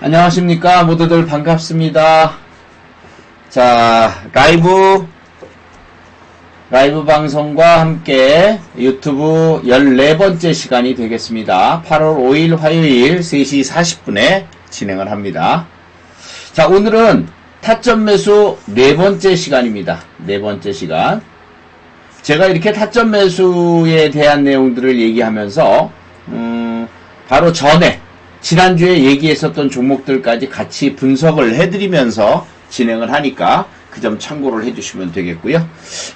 안녕하십니까. 모두들 반갑습니다. 자, 라이브 방송과 함께 유튜브 14번째 시간이 되겠습니다. 8월 5일 화요일 3시 40분에 진행을 합니다. 자, 오늘은 타점 매수 4번째 시간입니다. 4번째 시간. 제가 이렇게 타점 매수에 대한 내용들을 얘기하면서 바로 전에 지난주에 얘기했었던 종목들까지 같이 분석을 해드리면서 진행을 하니까 그 점 참고를 해주시면 되겠고요.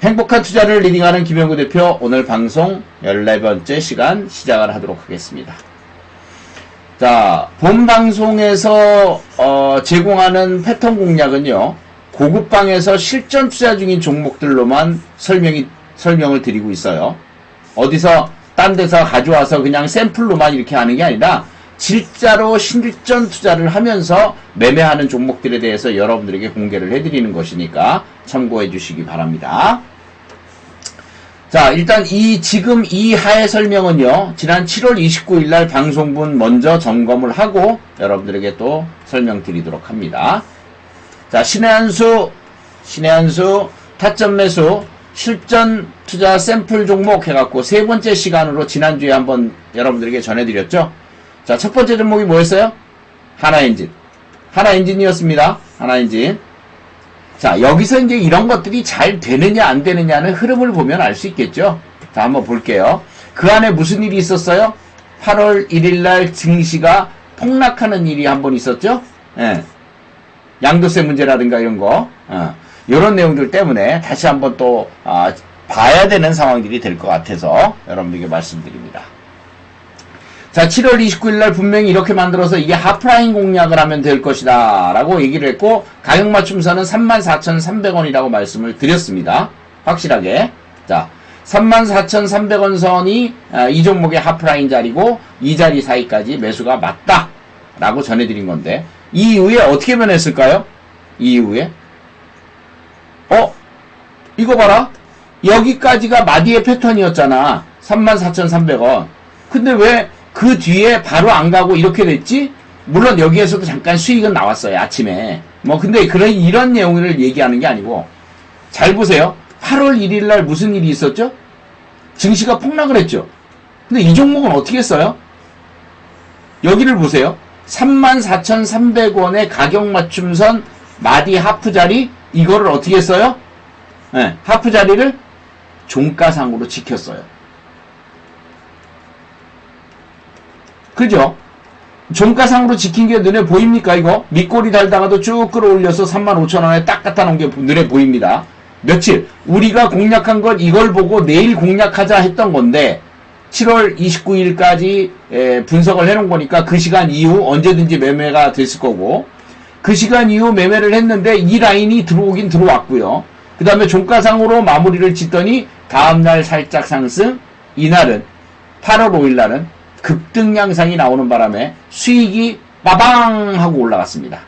행복한 투자를 리딩하는 김영구 대표, 오늘 방송 14번째 시간 시작을 하도록 하겠습니다. 자, 본 방송에서 제공하는 패턴 공략은요, 고급방에서 실전 투자 중인 종목들로만 설명을 드리고 있어요. 어디서 딴 데서 가져와서 그냥 샘플로만 이렇게 하는 게 아니라 실제로 실전 투자를 하면서 매매하는 종목들에 대해서 여러분들에게 공개를 해드리는 것이니까 참고해 주시기 바랍니다. 자, 일단 지금 이 하의 설명은요, 지난 7월 29일 날 방송분 먼저 점검을 하고 여러분들에게 또 설명드리도록 합니다. 자, 신의 한수 타점 매수 실전 투자 샘플 종목 해갖고 3번째 시간으로 지난주에 한번 여러분들에게 전해드렸죠. 자, 첫 번째 종목이 뭐였어요? 하나엔진이었습니다. 하나엔진. 자, 여기서 이제 이런 것들이 잘 되느냐 안 되느냐는 흐름을 보면 알 수 있겠죠. 자, 한번 볼게요. 그 안에 무슨 일이 있었어요? 8월 1일 날 증시가 폭락하는 일이 한번 있었죠. 예. 양도세 문제라든가 이런 거. 이런 내용들 때문에 다시 한번 또 봐야 되는 상황들이 될 것 같아서 여러분들에게 말씀드립니다. 자, 7월 29일 날 분명히 이렇게 만들어서 이게 하프라인 공략을 하면 될 것이다 라고 얘기를 했고, 가격 맞춤선은 34,300원이라고 말씀을 드렸습니다. 확실하게. 자, 34,300원 선이 이 종목의 하프라인 자리고 이 자리 사이까지 매수가 맞다 라고 전해드린 건데, 이 이후에 어떻게 변했을까요? 이 이후에 이거 봐라. 여기까지가 마디의 패턴이었잖아. 34,300원. 근데 왜 그 뒤에 바로 안 가고 이렇게 됐지? 물론 여기에서도 잠깐 수익은 나왔어요, 아침에. 근데 이런 내용을 얘기하는 게 아니고, 잘 보세요. 8월 1일 날 무슨 일이 있었죠? 증시가 폭락을 했죠. 근데 이 종목은 어떻게 했어요? 여기를 보세요. 34,300원의 가격 맞춤선 마디 하프 자리, 이거를 어떻게 했어요? 네, 하프 자리를 종가상으로 지켰어요. 그죠? 종가상으로 지킨 게 눈에 보입니까, 이거? 밑꼬리 달다가도 쭉 끌어올려서 35,000원에 딱 갖다 놓은 게 눈에 보입니다. 며칠, 우리가 공략한 건 이걸 보고 내일 공략하자 했던 건데, 7월 29일까지 분석을 해놓은 거니까 그 시간 이후 언제든지 매매가 됐을 거고, 그 시간 이후 매매를 했는데 이 라인이 들어오긴 들어왔고요. 그 다음에 종가상으로 마무리를 짓더니 다음날 살짝 상승, 이날은 8월 5일 날은 급등 양상이 나오는 바람에 수익이 빠방 하고 올라갔습니다.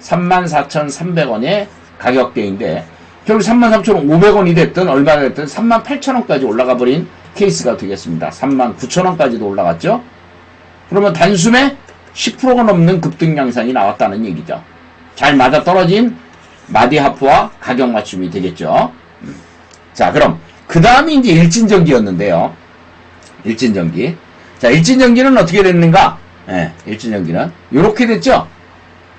34,300원의 가격대인데 결국 33,500원이 됐든 얼마가 됐든 38,000원까지 올라가 버린 케이스가 되겠습니다. 39,000원까지도 올라갔죠. 그러면 단숨에 10%가 넘는 급등 양상이 나왔다는 얘기죠. 잘 맞아떨어진 마디 하프와 가격 맞춤이 되겠죠. 자, 그럼 그 다음이 이제 일진전기였는데요. 일진전기. 자, 일진전기는 어떻게 됐는가? 일진전기는 요렇게 됐죠.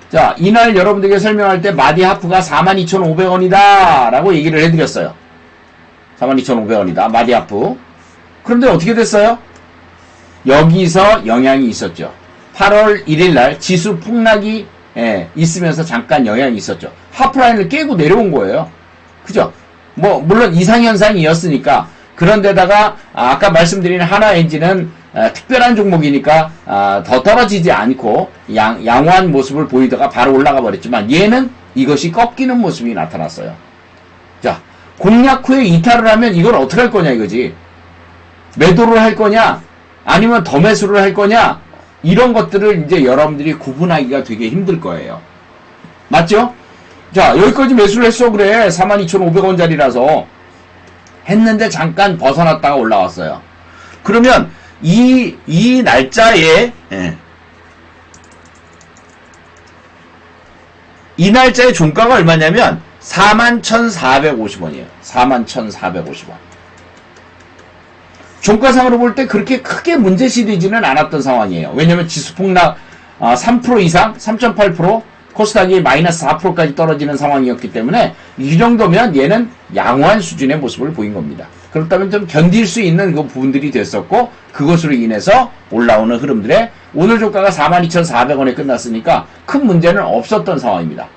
자, 이날 여러분들에게 설명할 때 마디 하프가 42,500원이다 라고 얘기를 해드렸어요. 42,500원이다 마디 하프. 그런데 어떻게 됐어요? 여기서 영향이 있었죠. 8월 1일 날 지수 폭락이 있으면서 잠깐 영향이 있었죠. 하프라인을 깨고 내려온 거예요. 그죠? 물론 이상현상이었으니까. 그런데다가 아까 말씀드린 하나엔진은 특별한 종목이니까 더 떨어지지 않고 양호한 모습을 보이다가 바로 올라가 버렸지만, 얘는 이것이 꺾이는 모습이 나타났어요. 자, 공략 후에 이탈을 하면 이걸 어떻게 할 거냐 이거지. 매도를 할 거냐 아니면 더 매수를 할 거냐, 이런 것들을 이제 여러분들이 구분하기가 되게 힘들 거예요. 맞죠? 자, 여기까지 매수를 했어. 그래, 42,500원짜리라서 했는데 잠깐 벗어났다가 올라왔어요. 그러면 이 날짜에 이 날짜의 종가가 얼마냐면 41,450원이에요. 41,450원. 종가상으로 볼 때 그렇게 크게 문제시되지는 않았던 상황이에요. 왜냐면 지수 폭락 3% 이상, 3.8%, 코스닥이 마이너스 4%까지 떨어지는 상황이었기 때문에 이 정도면 얘는 양호한 수준의 모습을 보인 겁니다. 그렇다면 좀 견딜 수 있는 그 부분들이 됐었고, 그것으로 인해서 올라오는 흐름들에 오늘 종가가 42,400원에 끝났으니까 큰 문제는 없었던 상황입니다.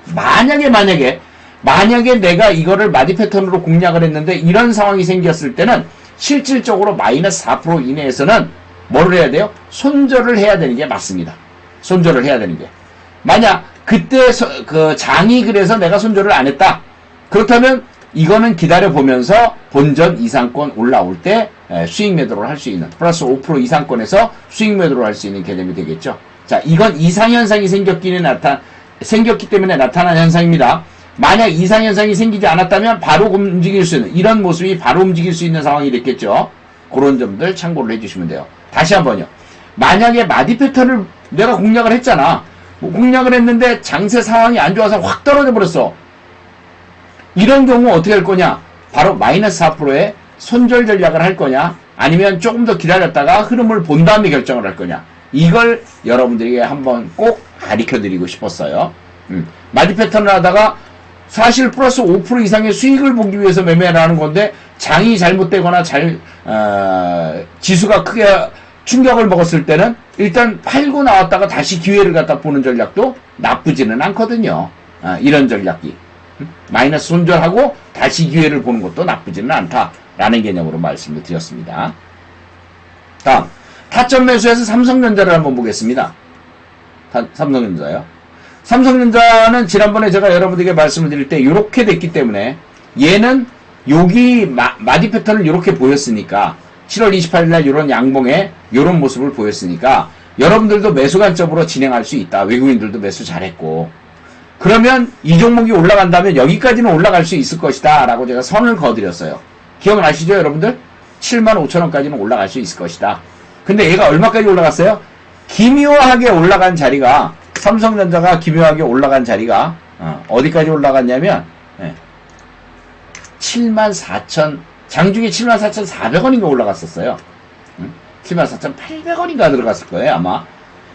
만약에 내가 이거를 마디 패턴으로 공략을 했는데 이런 상황이 생겼을 때는 실질적으로 마이너스 4% 이내에서는 뭐를 해야 돼요? 손절을 해야 되는 게 맞습니다. 손절을 해야 되는 게. 만약 그때 그 장이 그래서 내가 손절을 안 했다. 그렇다면 이거는 기다려보면서 본전 이상권 올라올 때 수익 매도를 할 수 있는 플러스 5% 이상권에서 수익 매도를 할 수 있는 개념이 되겠죠. 자, 이건 이상현상이 생겼기 때문에 나타난 현상입니다. 만약 이상현상이 생기지 않았다면 바로 움직일 수 있는, 이런 모습이 바로 움직일 수 있는 상황이 됐겠죠. 그런 점들 참고를 해주시면 돼요. 다시 한번요. 만약에 마디 패턴을 내가 공략을 했잖아. 공략을 했는데 장세 상황이 안 좋아서 확 떨어져 버렸어. 이런 경우 어떻게 할 거냐? 바로 마이너스 4%의 손절 전략을 할 거냐? 아니면 조금 더 기다렸다가 흐름을 본 다음에 결정을 할 거냐? 이걸 여러분들에게 한번 꼭 가르쳐 드리고 싶었어요. 마디 패턴을 하다가 사실 플러스 5% 이상의 수익을 보기 위해서 매매를 하는 건데 장이 잘못되거나 지수가 크게 충격을 먹었을 때는 일단 팔고 나왔다가 다시 기회를 갖다 보는 전략도 나쁘지는 않거든요. 이런 전략이. 마이너스 손절하고 다시 기회를 보는 것도 나쁘지는 않다라는 개념으로 말씀을 드렸습니다. 다음, 타점 매수해서 삼성전자를 한번 보겠습니다. 삼성전자요. 삼성전자는 지난번에 제가 여러분들에게 말씀을 드릴 때 이렇게 됐기 때문에 얘는 여기 마디 패턴을 이렇게 보였으니까 7월 28일 날 이런 양봉에 이런 모습을 보였으니까 여러분들도 매수 관점으로 진행할 수 있다. 외국인들도 매수 잘했고, 그러면 이 종목이 올라간다면 여기까지는 올라갈 수 있을 것이다 라고 제가 선을 그어드렸어요. 기억나시죠 여러분들? 75,000원까지는 올라갈 수 있을 것이다. 근데 얘가 얼마까지 올라갔어요? 기묘하게 올라간 자리가, 삼성전자가 기묘하게 올라간 자리가 어디까지 올라갔냐면 74,000, 장중에 74,400원인가 올라갔었어요. 74,800원인가 들어갔을 거예요 아마.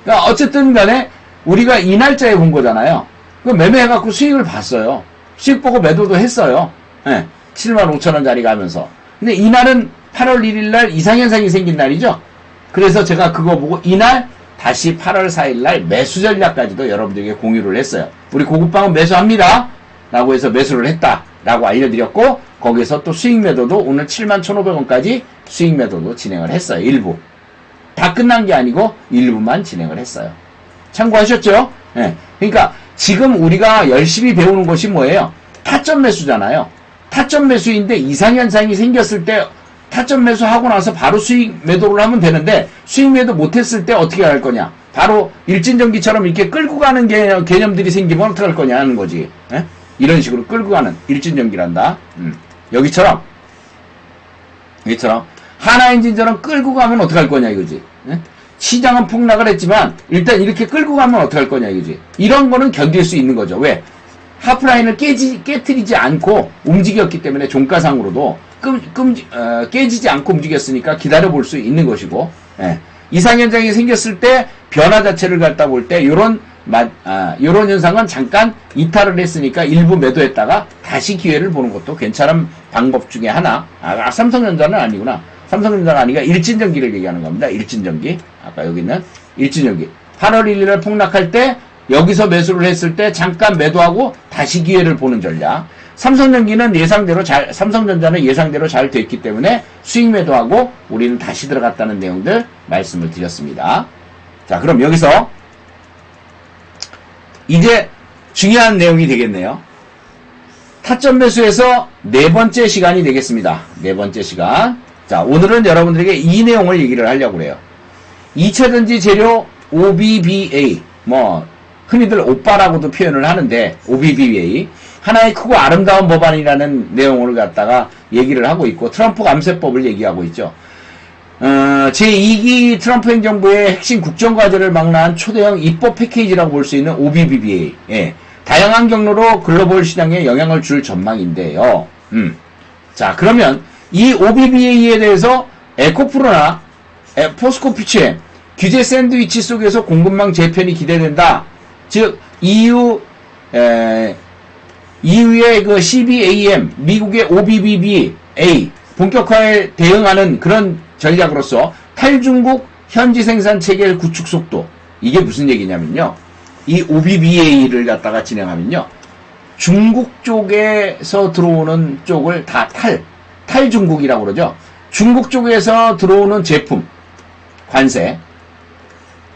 그러니까 어쨌든 간에 우리가 이 날짜에 본 거잖아요. 그 매매해갖고 수익을 봤어요. 수익 보고 매도도 했어요. 75,000원 자리 가면서. 근데 이날은 8월 1일 날 이상현상이 생긴 날이죠. 그래서 제가 그거 보고 이날 다시 8월 4일 날 매수 전략까지도 여러분들에게 공유를 했어요. 우리 고급방은 매수합니다 라고 해서 매수를 했다 라고 알려드렸고, 거기서 또 수익 매도도 오늘 71,500원까지 수익 매도도 진행을 했어요. 일부. 다 끝난 게 아니고 일부만 진행을 했어요. 참고하셨죠? 그러니까 지금 우리가 열심히 배우는 것이 뭐예요? 타점 매수잖아요. 타점 매수인데 이상현상이 생겼을 때 타점 매수하고 나서 바로 수익 매도를 하면 되는데, 수익 매도 못했을 때 어떻게 할 거냐? 바로 일진전기처럼 이렇게 끌고 가는 개념들이 생기면 어떻게 할 거냐 하는 거지. 이런 식으로 끌고 가는 일진전기란다. 여기처럼 하나엔진처럼 끌고 가면 어떻게 할 거냐 이거지. 시장은 폭락을 했지만 일단 이렇게 끌고 가면 어떻게 할 거냐 이거지. 이런 거는 견딜 수 있는 거죠. 왜? 하프라인을 깨트리지 않고 움직였기 때문에 종가상으로도 깨지지 않고 움직였으니까 기다려볼 수 있는 것이고, 이상현상이 생겼을 때 변화 자체를 갖다 볼 때 요런 현상은 잠깐 이탈을 했으니까 일부 매도했다가 다시 기회를 보는 것도 괜찮은 방법 중에 하나. 삼성전자는 아니구나. 삼성전자가 아니라 일진전기를 얘기하는 겁니다. 일진전기. 아까 여기 있는 일진전기. 8월 1일에 폭락할 때 여기서 매수를 했을 때 잠깐 매도하고 다시 기회를 보는 전략. 삼성전자는 예상대로 잘 됐기 때문에 수익 매도하고 우리는 다시 들어갔다는 내용들 말씀을 드렸습니다. 자, 그럼 여기서 이제 중요한 내용이 되겠네요. 타점 매수에서 네 번째 시간이 되겠습니다. 네 번째 시간. 자, 오늘은 여러분들에게 이 내용을 얘기를 하려고 그래요. 2차전지 재료 OBBA, 흔히들 오빠라고도 표현을 하는데, OBBA. 하나의 크고 아름다운 법안이라는 내용을 갖다가 얘기를 하고 있고, 트럼프 감세법을 얘기하고 있죠. 제2기 트럼프 행정부의 핵심 국정과제를 망라한 초대형 입법 패키지라고 볼 수 있는 OBBA. 다양한 경로로 글로벌 시장에 영향을 줄 전망인데요. 자, 그러면 이 OBBA에 대해서 에코프로나 포스코피치엠 규제 샌드위치 속에서 공급망 재편이 기대된다. 즉 EU의 그 CBAM, 미국의 OBBBA 본격화에 대응하는 그런 전략으로서 탈중국 현지 생산 체계 구축 속도. 이게 무슨 얘기냐면요. 이 OBBA를 갖다가 진행하면요. 중국 쪽에서 들어오는 쪽을 다 탈중국이라고 그러죠. 중국 쪽에서 들어오는 제품, 관세,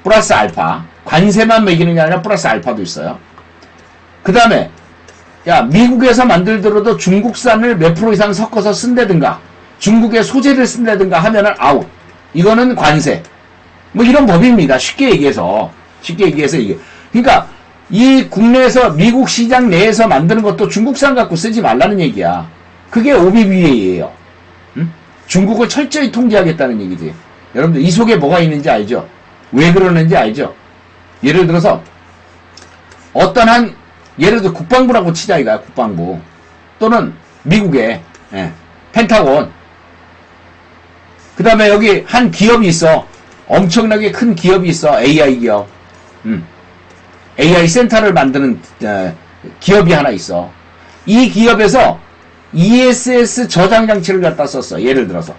플러스 알파, 관세만 매기는 게 아니라 플러스 알파도 있어요. 그 다음에, 야, 미국에서 만들더라도 중국산을 몇 프로 이상 섞어서 쓴다든가, 중국의 소재를 쓴다든가 하면은 아웃. 이거는 관세. 뭐 이런 법입니다. 쉽게 얘기해서 이게. 그러니까, 이 국내에서 미국 시장 내에서 만드는 것도 중국산 갖고 쓰지 말라는 얘기야. 그게 OBBA예요. 중국을 철저히 통제하겠다는 얘기지. 여러분들 이 속에 뭐가 있는지 알죠? 왜 그러는지 알죠? 예를 들어서 예를 들어 국방부라고 치자 이거야. 국방부 또는 미국의 펜타곤. 그 다음에 여기 한 기업이 있어. 엄청나게 큰 기업이 있어. AI 기업. AI 센터를 만드는 기업이 하나 있어. 이 기업에서 ESS 저장 장치를 갖다 썼어. 예를 들어서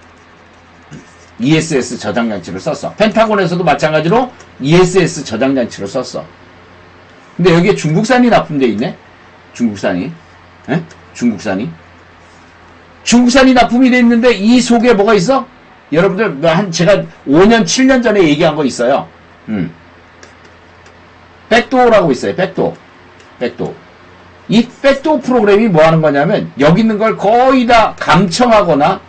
ESS 저장 장치를 썼어. 펜타곤에서도 마찬가지로 ESS 저장 장치를 썼어. 근데 여기에 중국산이 납품되어 있네. 중국산이 납품이 되어 있는데 이 속에 뭐가 있어? 여러분들 제가 5년 7년 전에 얘기한 거 있어요. 백도어라고 있어요. 백도어. 이 백도어 프로그램이 뭐 하는 거냐면 여기 있는 걸 거의 다 감청하거나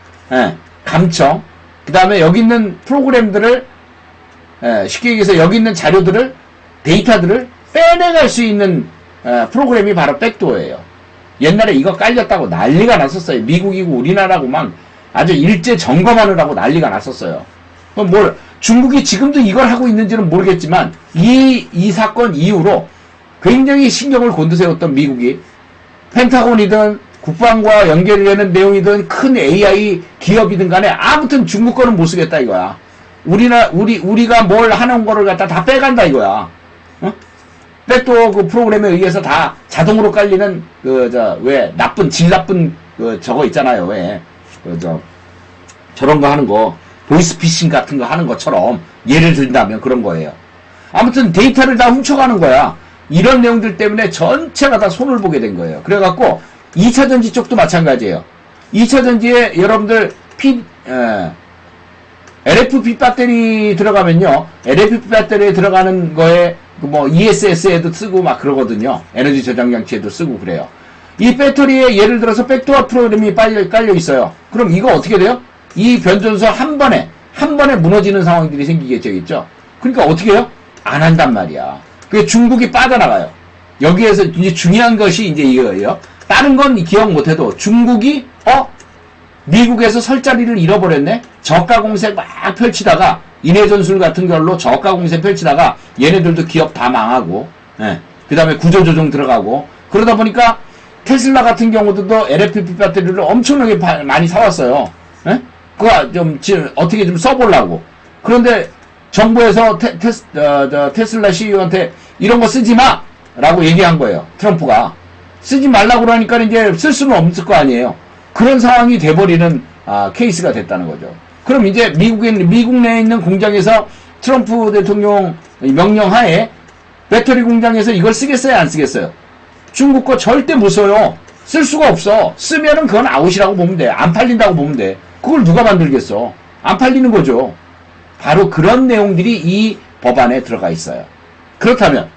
감청. 그 다음에 여기 있는 프로그램들을 쉽게 얘기해서 여기 있는 자료들을 데이터들을 빼내갈 수 있는 프로그램이 바로 백도어예요. 옛날에 이거 깔렸다고 난리가 났었어요. 미국이고 우리나라고 막 아주 일제 점검하느라고 난리가 났었어요. 중국이 지금도 이걸 하고 있는지는 모르겠지만 이 사건 이후로 굉장히 신경을 곤두세웠던 미국이 펜타곤이든 국방과 연결이 되는 내용이든 큰 AI 기업이든 간에 아무튼 중국 거는 못 쓰겠다 이거야. 우리가 뭘 하는 거를 갖다 다 빼간다 이거야. 백도어 그 프로그램에 의해서 다 자동으로 깔리는 질 나쁜 저거 있잖아요. 저런 거 하는 거 보이스피싱 같은 거 하는 것처럼 예를 든다면 그런 거예요. 아무튼 데이터를 다 훔쳐가는 거야. 이런 내용들 때문에 전체가 다 손을 보게 된 거예요. 그래갖고 2차 전지 쪽도 마찬가지예요. 2차 전지에 여러분들 LFP 배터리 들어가면요. LFP 배터리에 들어가는 거에 ESS에도 쓰고 막 그러거든요. 에너지 저장 장치에도 쓰고 그래요. 이 배터리에 예를 들어서 백도어 프로그램이 깔려 있어요. 그럼 이거 어떻게 돼요? 이 변전소 한 번에 무너지는 상황들이 생기겠죠. 그러니까 어떻게 해요? 안 한단 말이야. 그게 중국이 빠져나가요. 여기에서 이제 중요한 것이 이제 이거예요. 다른 건 기억 못해도 중국이 미국에서 설 자리를 잃어버렸네. 저가 공세 막 펼치다가 인해전술 같은 걸로 저가 공세 펼치다가 얘네들도 기업 다 망하고, 그 다음에 구조조정 들어가고 그러다 보니까 테슬라 같은 경우도 LFP 배터리를 엄청나게 많이 사왔어요. 그거 지금 어떻게 좀 써보려고. 그런데 정부에서 테슬라 CEO한테 이런 거 쓰지 마! 라고 얘기한 거예요. 트럼프가. 쓰지 말라고 그러니까 이제 쓸 수는 없을 거 아니에요. 그런 상황이 돼버리는 케이스가 됐다는 거죠. 그럼 이제 미국 내에 있는 공장에서 트럼프 대통령 명령하에 배터리 공장에서 이걸 쓰겠어요? 안 쓰겠어요? 중국 거 절대 못 써요. 쓸 수가 없어. 쓰면은 그건 아웃이라고 보면 돼. 안 팔린다고 보면 돼. 그걸 누가 만들겠어? 안 팔리는 거죠. 바로 그런 내용들이 이 법안에 들어가 있어요. 그렇다면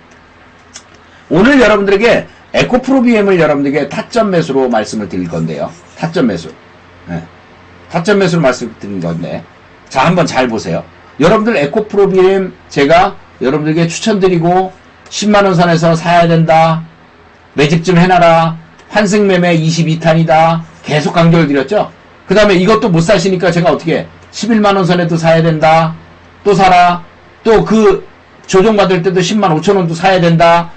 오늘 여러분들에게 에코프로비엠을 여러분들에게 타점 매수로 말씀을 드릴 건데요. 타점 매수. 타점 매수로 말씀드린 건데, 자, 한번 잘 보세요. 여러분들 에코프로비엠 제가 여러분들에게 추천드리고 10만원 선에서 사야 된다. 매집 좀 해놔라. 환승매매 22탄이다. 계속 강조를 드렸죠. 그 다음에 이것도 못 사시니까 제가 어떻게 11만원 선에도 사야 된다. 또 사라. 또 그 조정받을 때도 10만 5천원도 사야 된다.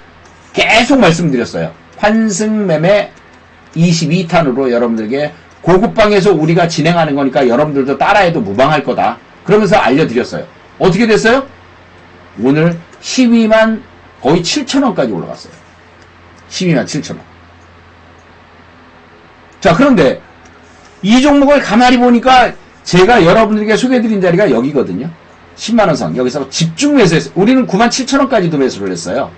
계속 말씀드렸어요. 환승매매 22탄으로 여러분들에게 고급방에서 우리가 진행하는 거니까 여러분들도 따라해도 무방할 거다. 그러면서 알려드렸어요. 어떻게 됐어요? 오늘 12만 거의 7천원까지 올라갔어요. 12만 7천원. 자, 그런데 이 종목을 가만히 보니까 제가 여러분들에게 소개해드린 자리가 여기거든요. 10만원 선. 여기서 집중 매수했어요. 우리는 9만 7천원까지도 매수를 했어요.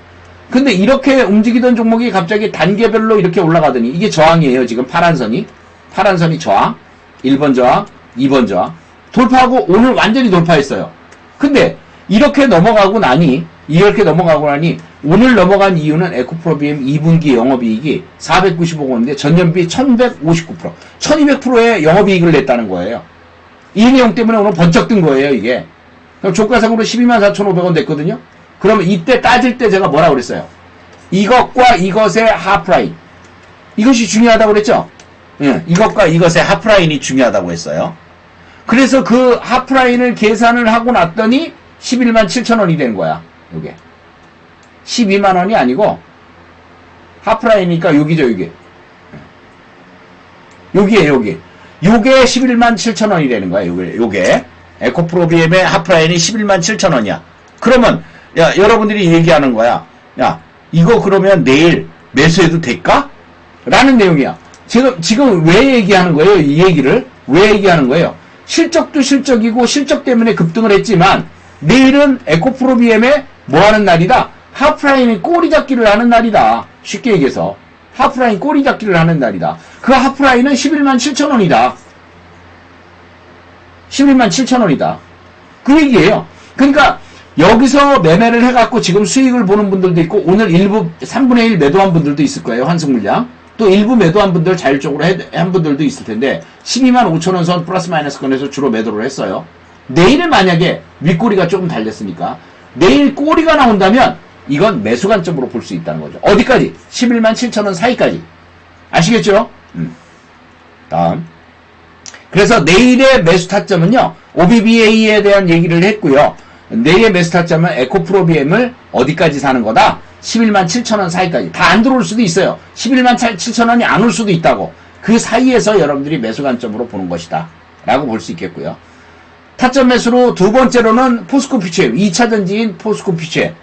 근데 이렇게 움직이던 종목이 갑자기 단계별로 이렇게 올라가더니 이게 저항이에요. 지금 파란선이. 파란선이 저항. 1번 저항, 2번 저항. 돌파하고 오늘 완전히 돌파했어요. 근데 이렇게 넘어가고 나니 오늘 넘어간 이유는 에코프로비엠 2분기 영업이익이 495원인데 전년비 1159%, 1200%의 영업이익을 냈다는 거예요. 이 내용 때문에 오늘 번쩍 뜬 거예요, 이게. 그럼 조가상으로 124,500원 됐거든요. 그러면 이때 따질 때 제가 뭐라고 그랬어요? 이것과 이것의 하프라인. 이것이 중요하다고 그랬죠? 예, 이것과 이것의 하프라인이 중요하다고 했어요. 그래서 그 하프라인을 계산을 하고 났더니 11만 7천원이 된 거야. 요게. 12만원이 아니고 하프라인이니까 여기죠, 여기. 여기에 여기. 요게 11만 7천원이 되는 거야, 요게. 에코프로비엠의 하프라인이 11만 7천원이야. 그러면 야, 여러분들이 얘기하는 거야. 야, 이거 그러면 내일 매수해도 될까? 라는 내용이야. 지금 왜 얘기하는 거예요? 이 얘기를. 왜 얘기하는 거예요? 실적도 실적이고 실적 때문에 급등을 했지만 내일은 에코프로비엠의 뭐 하는 날이다? 하프라인이 꼬리 잡기를 하는 날이다. 쉽게 얘기해서. 하프라인 꼬리 잡기를 하는 날이다. 그 하프라인은 11만 7천원이다. 11만 7천원이다. 그 얘기예요. 그러니까 여기서 매매를 해갖고 지금 수익을 보는 분들도 있고 오늘 일부 3분의 1 매도한 분들도 있을 거예요. 환승물량. 또 일부 매도한 분들 자율적으로 한 분들도 있을 텐데 12만 5천원 선 플러스 마이너스 건에서 주로 매도를 했어요. 내일은 만약에 윗꼬리가 조금 달렸으니까 내일 꼬리가 나온다면 이건 매수 관점으로 볼 수 있다는 거죠. 어디까지? 11만 7천원 사이까지. 아시겠죠? 다음. 그래서 내일의 매수 타점은요. OBBA에 대한 얘기를 했고요. 내일의 매수 타점은 에코프로비엠을 어디까지 사는 거다? 11만 7천원 사이까지. 다 안 들어올 수도 있어요. 11만 7천원이 안 올 수도 있다고. 그 사이에서 여러분들이 매수 관점으로 보는 것이다. 라고 볼 수 있겠고요. 타점 매수로 두 번째로는 포스코 퓨처엠. 2차 전지인 포스코 퓨처엠.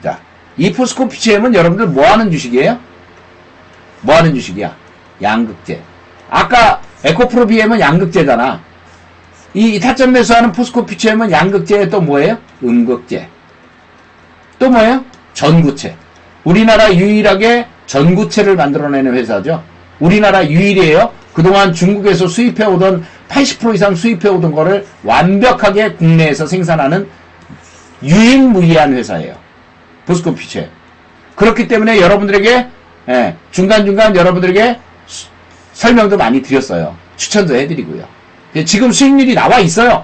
자, 이 포스코 퓨처엠은 여러분들 뭐 하는 주식이에요? 뭐 하는 주식이야? 양극재. 아까 에코프로비엠은 양극재잖아. 이 타점 매수하는 포스코 퓨처엠은 양극재에 또 뭐예요? 음극재. 또 뭐예요? 전구체. 우리나라 유일하게 전구체를 만들어내는 회사죠. 우리나라 유일이에요. 그동안 중국에서 수입해오던 80% 이상 수입해오던 거를 완벽하게 국내에서 생산하는 유일무이한 회사예요. 포스코 퓨처엠. 그렇기 때문에 여러분들에게 중간중간 여러분들에게 설명도 많이 드렸어요. 추천도 해드리고요. 지금 수익률이 나와 있어요.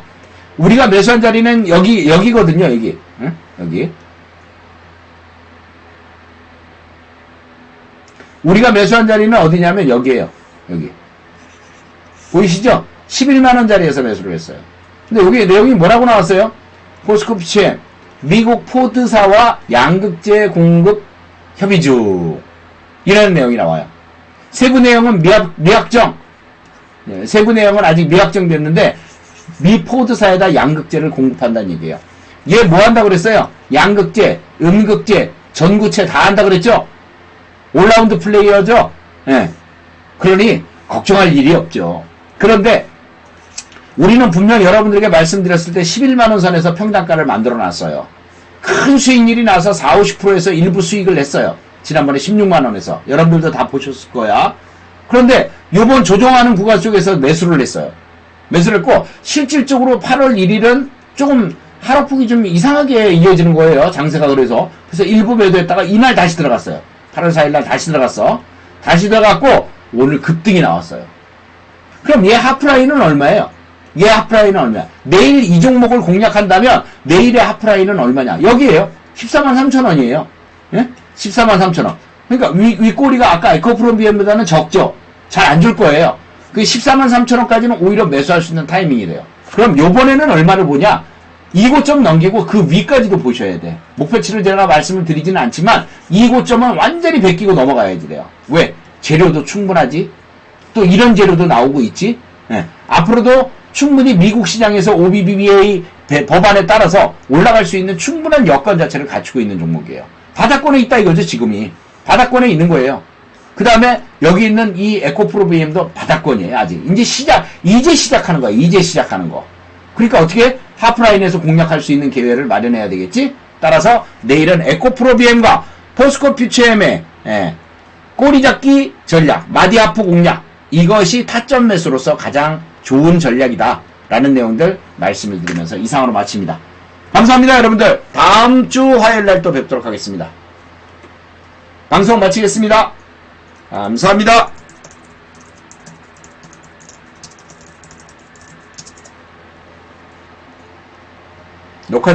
우리가 매수한 자리는 여기거든요. 여기. 응? 여기. 우리가 매수한 자리는 어디냐면 여기에요. 여기. 보이시죠? 11만원 자리에서 매수를 했어요. 근데 여기 내용이 뭐라고 나왔어요? 포스코 퓨처엠 미국 포드사와 양극재 공급 협의 중. 이라는 내용이 나와요. 세부 내용은 미확정. 세부 내용은 아직 미확정됐는데 미 포드사에다 양극재를 공급한다는 얘기예요. 얘 뭐 한다고 그랬어요? 양극재, 음극재, 전구체 다 한다 그랬죠? 올라운드 플레이어죠? 예. 그러니 걱정할 일이 없죠. 그런데 우리는 분명 여러분들에게 말씀드렸을 때 11만원 선에서 평단가를 만들어 놨어요. 큰 수익률이 나서 40-50%에서 일부 수익을 냈어요. 지난번에 16만원에서. 여러분들도 다 보셨을 거야. 그런데 요번 조정하는 구간 쪽에서 매수를 했어요. 매수를 했고 실질적으로 8월 1일은 조금 하락폭이 좀 이상하게 이어지는 거예요. 장세가 그래서. 그래서 일부 매도했다가 이날 다시 들어갔어요. 8월 4일날 다시 들어갔어. 다시 들어갔고 오늘 급등이 나왔어요. 그럼 얘 하프라인은 얼마예요? 얘 하프라인은 얼마야? 내일 이 종목을 공략한다면 내일의 하프라인은 얼마냐? 여기에요. 14만 3천원이에요. 예? 14만 3천원. 그러니까 윗꼬리가 아까 에코프로비엠보다는 적죠. 잘 안 줄 거예요. 그 14만 3천원까지는 오히려 매수할 수 있는 타이밍이 돼요. 그럼 요번에는 얼마를 보냐? 이 고점 넘기고 그 위까지도 보셔야 돼. 목표치를 제가 말씀을 드리지는 않지만 이 고점은 완전히 베끼고 넘어가야지 돼요. 왜? 재료도 충분하지. 또 이런 재료도 나오고 있지. 예. 앞으로도 충분히 미국 시장에서 OBBBA 법안에 따라서 올라갈 수 있는 충분한 여건 자체를 갖추고 있는 종목이에요. 바닥권에 있다 이거죠, 지금이. 바닥권에 있는 거예요. 그 다음에 여기 있는 이 에코프로 BM도 바닥권이에요, 아직. 이제 시작하는 거야, 이제 시작하는 거. 그러니까 어떻게 하프라인에서 공략할 수 있는 기회를 마련해야 되겠지? 따라서 내일은 에코프로 BM과 포스코 퓨처엠의 꼬리 잡기 전략, 마디아프 공략, 이것이 타점 매수로서 가장 좋은 전략이다 라는 내용들 말씀을 드리면서 이상으로 마칩니다. 감사합니다, 여러분들. 다음 주 화요일날 또 뵙도록 하겠습니다. 방송 마치겠습니다. 감사합니다. 녹화